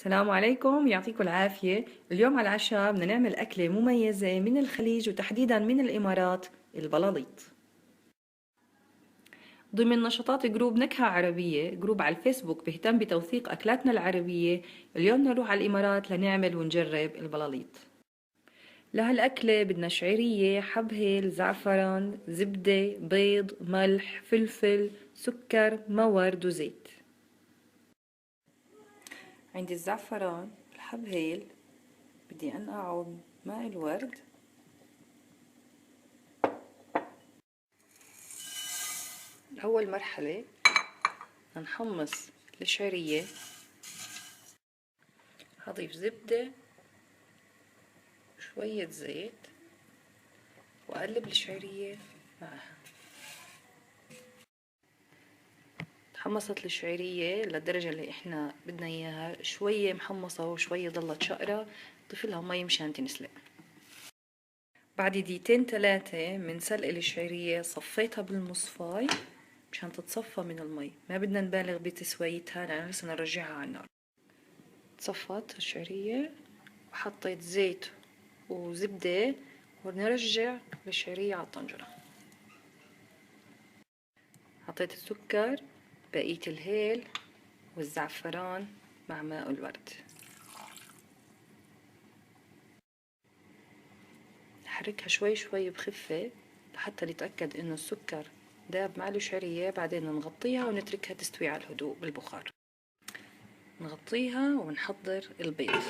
السلام عليكم، يعطيكم العافية. اليوم على العشاء بدنا نعمل أكلة مميزة من الخليج وتحديدا من الإمارات، البلاليط. ضمن نشاطات جروب نكهة عربية، جروب على الفيسبوك بيهتم بتوثيق أكلاتنا العربية. اليوم بدنا نروح على الإمارات لنعمل ونجرب البلاليط. لهالأكلة بدنا شعيرية، حب هيل، زعفران، زبدة، بيض، ملح، فلفل، سكر، مورد وزيت. عندي الزعفران، الحب هيل، بدي أنقعه بماء الورد. أول مرحلة هنحمص الشعرية، هضيف زبدة وشوية زيت وأقلب الشعرية معها. تحمصت الشعرية للدرجة اللي احنا بدنا اياها، شوية محمصة وشوية ضلت شقرة، ضيف لها مي مشان تنسلق. بعد دقيقتين 3 من سلق الشعرية صفيتها بالمصفاي مشان تتصفى من المي، ما بدنا نبالغ بتسويتها لأنه لسه نرجعها على النار. تصفت الشعرية وحطيت زيت وزبدة ونرجع الشعرية على الطنجرة. حطيت السكر، بقية الهيل والزعفران مع ماء الورد. نحركها شوي شوي بخفة لحتى نتأكد انه السكر داب مع الشعرية، بعدين نغطيها ونتركها تستوي على الهدوء بالبخار. نغطيها ونحضر البيض.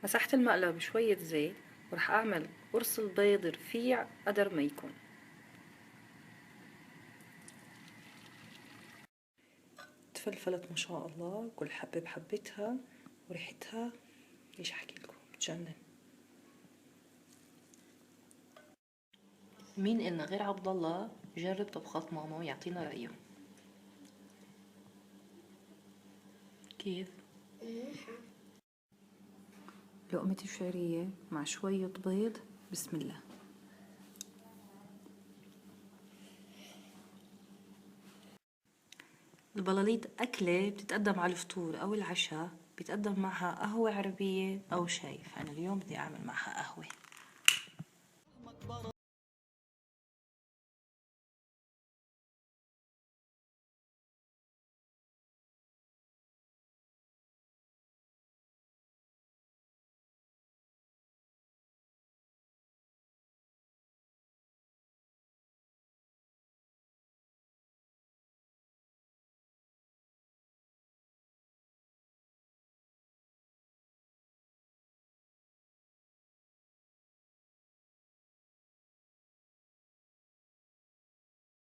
مسحت المقلة بشوية زيت ورح أعمل قرص البيض رفيع قدر ما يكون. تفلفلت ما شاء الله، كل حبة بحبتها وريحتها ليش أحكي لكم بتجنن. مين إلنا غير عبد الله يجرب طبخات ماما ويعطينا رأيه. كيف؟ لقمة الشعرية مع شوية بيض، بسم الله. البلاليط أكلة بتتقدم على الفطور أو العشاء، بيتقدم معها قهوة عربية أو شاي، فأنا اليوم بدي أعمل معها قهوة.